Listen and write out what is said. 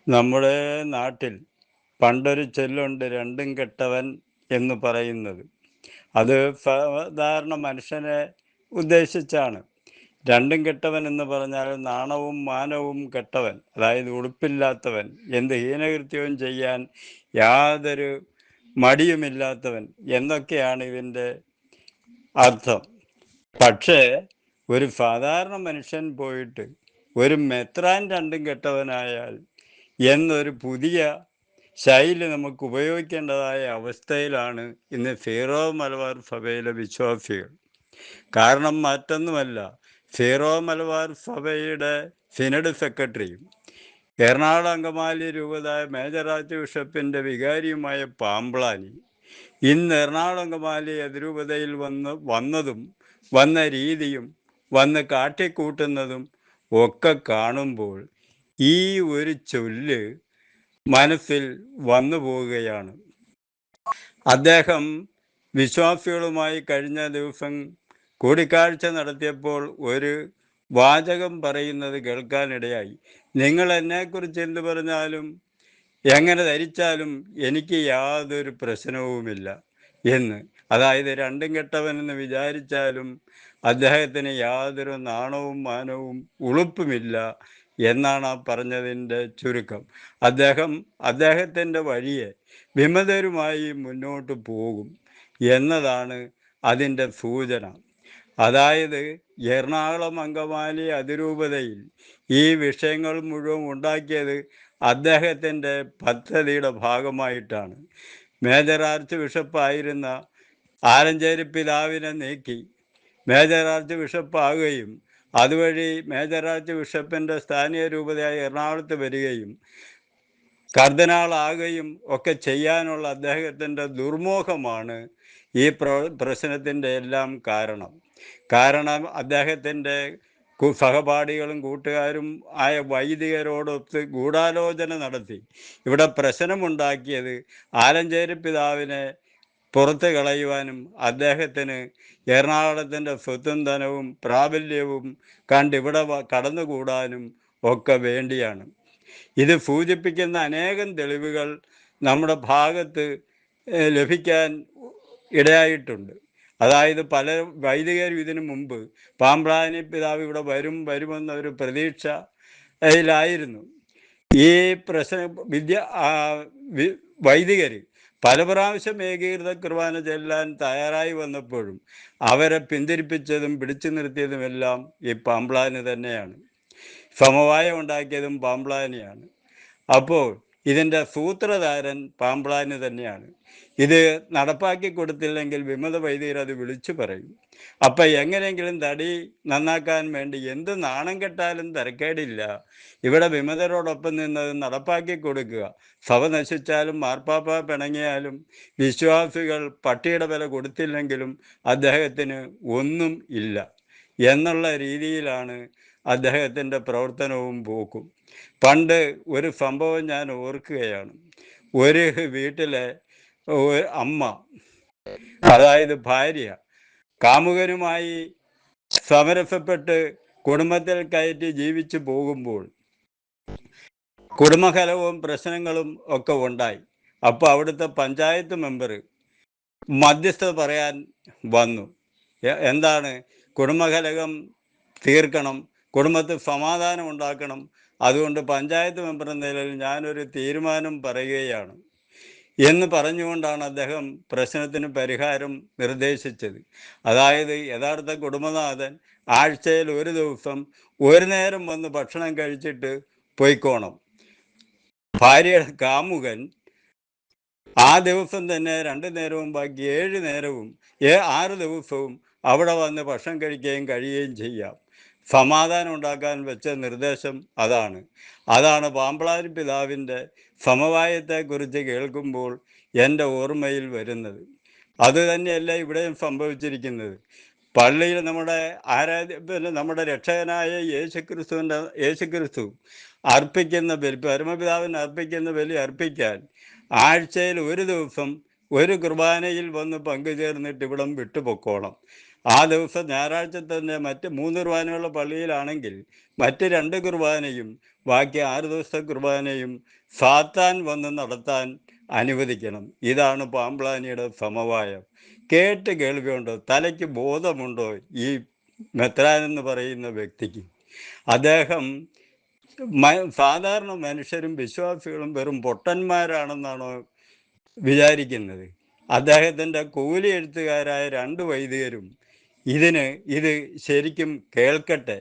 നമ്മുടെ നാട്ടിൽ പണ്ടൊരു ചൊല്ലുണ്ട്, രണ്ടും കെട്ടവൻ എന്ന് പറയുന്നത്. അത് സാധാരണ മനുഷ്യനെ ഉദ്ദേശിച്ചാണ്. രണ്ടും കെട്ടവൻ എന്ന് പറഞ്ഞാൽ നാണവും മാനവും കെട്ടവൻ, അതായത് ഉടുപ്പില്ലാത്തവൻ, എന്ത് ഹീനകൃത്യവും ചെയ്യാൻ യാതൊരു മടിയുമില്ലാത്തവൻ എന്നൊക്കെയാണ് ഇതിൻ്റെ അർത്ഥം. പക്ഷേ ഒരു സാധാരണ മനുഷ്യൻ പോയിട്ട് ഒരു മെത്രാൻ രണ്ടും കെട്ടവനായാൽ എന്നൊരു പുതിയ ശൈലി നമുക്ക് ഉപയോഗിക്കേണ്ടതായ അവസ്ഥയിലാണ് ഇന്ന് സീറോ മലബാർ സഭയിലെ വിശ്വാസികൾ. കാരണം മറ്റൊന്നുമല്ല, സീറോ മലബാർ സഭയുടെ സിനഡ് സെക്രട്ടറിയും എറണാകുളം അങ്കമാലി രൂപതായ മേജർ ആർച്ച് ബിഷപ്പിൻ്റെ വികാരിയുമായ പാമ്പ്ളാനി ഇന്ന് എറണാകുളം അങ്കമാലി അതിരൂപതയിൽ വന്നതും വന്ന രീതിയും വന്ന് കാട്ടിക്കൂട്ടുന്നതും ഒക്കെ കാണുമ്പോൾ ഈ ഒരു ചൊല്ല് മനസ്സിൽ വന്നു പോവുകയാണ്. അദ്ദേഹം വിശ്വാസികളുമായി കഴിഞ്ഞ ദിവസം കൂടിക്കാഴ്ച നടത്തിയപ്പോൾ ഒരു വാചകം പറയുന്നത് കേൾക്കാനിടയായി. നിങ്ങൾ എന്നെക്കുറിച്ച് എന്ത് പറഞ്ഞാലും എങ്ങനെ ധരിച്ചാലും എനിക്ക് യാതൊരു പ്രശ്നവുമില്ല എന്ന്. അതായത് രണ്ടും കെട്ടവനെന്ന് വിചാരിച്ചാലും അദ്ദേഹത്തിന് യാതൊരു നാണവും മാനവും ഉളുപ്പുമില്ല എന്നാണ് ആ പറഞ്ഞതിൻ്റെ ചുരുക്കം. അദ്ദേഹത്തിൻ്റെ വഴിയെ വിമതരുമായി മുന്നോട്ട് പോകും എന്നതാണ് അതിൻ്റെ സൂചന. അതായത് എറണാകുളം അങ്കമാലി അതിരൂപതയിൽ ഈ വിഷയങ്ങൾ മുഴുവൻ ഉണ്ടാക്കിയത് അദ്ദേഹത്തിൻ്റെ പദ്ധതിയുടെ ഭാഗമായിട്ടാണ്. മേജർ ആർച്ച് ബിഷപ്പായിരുന്ന ആലഞ്ചേരി പിതാവിനെ നീക്കി മേജർ ആർച്ച് ബിഷപ്പാകുകയും അതുവഴി മേജർ ആർച്ച് ബിഷപ്പിൻ്റെ സ്ഥാനീയ രൂപതയായി എറണാകുളത്ത് വരികയും കർദിനാളാകുകയും ഒക്കെ ചെയ്യാനുള്ള അദ്ദേഹത്തിൻ്റെ ദുർമോഹമാണ് ഈ പ്രശ്നത്തിൻ്റെ എല്ലാം കാരണം അദ്ദേഹത്തിൻ്റെ സഹപാഠികളും കൂട്ടുകാരും ആയ വൈദികരോടൊത്ത് ഗൂഢാലോചന നടത്തി ഇവിടെ പ്രശ്നമുണ്ടാക്കിയത് ആലഞ്ചേരി പിതാവിനെ പുറത്ത് കളയുവാനും അദ്ദേഹത്തിന് എറണാകുളത്തിൻ്റെ സ്വത്തും ധനവും പ്രാബല്യവും കണ്ടിവിടെ കടന്നുകൂടാനും ഒക്കെ വേണ്ടിയാണ്. ഇത് സൂചിപ്പിക്കുന്ന അനേകം തെളിവുകൾ നമ്മുടെ ഭാഗത്ത് ലഭിക്കാൻ ഇടയായിട്ടുണ്ട്. അതായത് പല വൈദികരും ഇതിനു മുമ്പ് പാമ്പ്ളാനി പിതാവ് ഇവിടെ വരുമെന്നൊരു പ്രതീക്ഷയിലായിരുന്നു. ഈ വൈദികർ പല പ്രാവശ്യം ഏകീകൃത കുർബാന ചെല്ലാൻ തയ്യാറായി വന്നപ്പോഴും അവരെ പിന്തിരിപ്പിച്ചതും പിടിച്ചു നിർത്തിയതുമെല്ലാം ഈ പാമ്പ്ളാനി തന്നെയാണ്. സമവായം ഉണ്ടാക്കിയതും പാമ്പ്ളാനിയാണ്. അപ്പോൾ ഇതിൻ്റെ സൂത്രധാരൻ പാമ്പ്ളാനി തന്നെയാണ്. ഇത് നടപ്പാക്കി കൊടുത്തില്ലെങ്കിൽ വിമത വൈദികർ അത് വിളിച്ചു പറയും. അപ്പം എങ്ങനെയെങ്കിലും തടി നന്നാക്കാൻ വേണ്ടി എന്ത് നാണം കെട്ടാലും തരക്കേടില്ല, ഇവിടെ വിമതരോടൊപ്പം നിന്നത് നടപ്പാക്കി കൊടുക്കുക. സഭ നശിച്ചാലും മാർപ്പാപ്പ പിണങ്ങിയാലും വിശ്വാസികൾ പട്ടിയുടെ വില കൊടുത്തില്ലെങ്കിലും അദ്ദേഹത്തിന് ഒന്നും ഇല്ല എന്നുള്ള രീതിയിലാണ് അദ്ദേഹത്തിൻ്റെ പ്രവർത്തനവും പോക്കും. പണ്ട് ഒരു സംഭവം ഞാൻ ഓർക്കുകയാണ്. ഒരു വീട്ടിലെ അമ്മ, അതായത് ഭാര്യ, കാമുകനുമായി സമരസപ്പെട്ട് കുടുംബത്തിൽ കയറ്റി ജീവിച്ചു പോകുമ്പോൾ കുടുംബകലഹവും പ്രശ്നങ്ങളും ഒക്കെ ഉണ്ടായി. അപ്പോൾ അവിടുത്തെ പഞ്ചായത്ത് മെമ്പർ മധ്യസ്ഥത പറയാൻ വന്നു. എന്താണ്? കുടുംബകലഹം തീർക്കണം, കുടുംബത്തിൽ സമാധാനം ഉണ്ടാക്കണം, അതുകൊണ്ട് പഞ്ചായത്ത് മെമ്പർ എന്ന നിലയിൽ ഞാനൊരു തീരുമാനം പറയുകയാണ് എന്ന് പറഞ്ഞുകൊണ്ടാണ് അദ്ദേഹം പ്രശ്നത്തിന് പരിഹാരം നിർദ്ദേശിച്ചത്. അതായത് യഥാർത്ഥ കുടുംബനാഥൻ ആഴ്ചയിൽ ഒരു ദിവസം ഒരു നേരം വന്ന് ഭക്ഷണം കഴിച്ചിട്ട് പൊയ്ക്കോണം. ഭാര്യയുടെ കാമുകൻ ആ ദിവസം തന്നെ 2 നേരവും ബാക്കി 7 നേരവും 6 ദിവസവും അവിടെ വന്ന് ഭക്ഷണം കഴിയുകയും ചെയ്യാം. സമാധാനം ഉണ്ടാക്കാൻ വെച്ച നിർദ്ദേശം അതാണ് പാമ്പ്ളാനി പിതാവിൻ്റെ സമവായത്തെക്കുറിച്ച് കേൾക്കുമ്പോൾ എൻ്റെ ഓർമ്മയിൽ വരുന്നത്. അതുതന്നെയല്ല ഇവിടെയും സംഭവിച്ചിരിക്കുന്നത്. പള്ളിയിൽ നമ്മുടെ രക്ഷകനായ യേശുക്രിസ്തു അർപ്പിക്കുന്ന ബലി, പരമപിതാവിന് അർപ്പിക്കുന്ന ബലി അർപ്പിക്കാൻ ആഴ്ചയിൽ ഒരു ദിവസം ഒരു കുർബാനയിൽ വന്ന് പങ്കുചേർന്നിട്ട് ഇവിടം വിട്ടുപൊക്കോണം. ആ ദിവസം ഞായറാഴ്ച തന്നെ മറ്റ് 3 കുർബാനയുള്ള പള്ളിയിലാണെങ്കിൽ മറ്റ് 2 കുർബാനയും ബാക്കി 6 ദിവസത്തെ കുർബാനയും സാത്താൻ വന്ന് നടത്താൻ അനുവദിക്കണം. ഇതാണ് പാമ്പ്ലാനിയുടെ സമവായം. കേട്ട് കേൾവിയുണ്ടോ? തലയ്ക്ക് ബോധമുണ്ടോ ഈ മെത്രാൻ എന്ന് പറയുന്ന വ്യക്തിക്ക്? അദ്ദേഹം സാധാരണ മനുഷ്യരും വിശ്വാസികളും വെറും പൊട്ടന്മാരാണെന്നാണോ വിചാരിക്കുന്നത്? അദ്ദേഹത്തിൻ്റെ കൂലി എഴുത്തുകാരായ 2 വൈദികരും ഇത് ശരിക്കും കേൾക്കട്ടെ.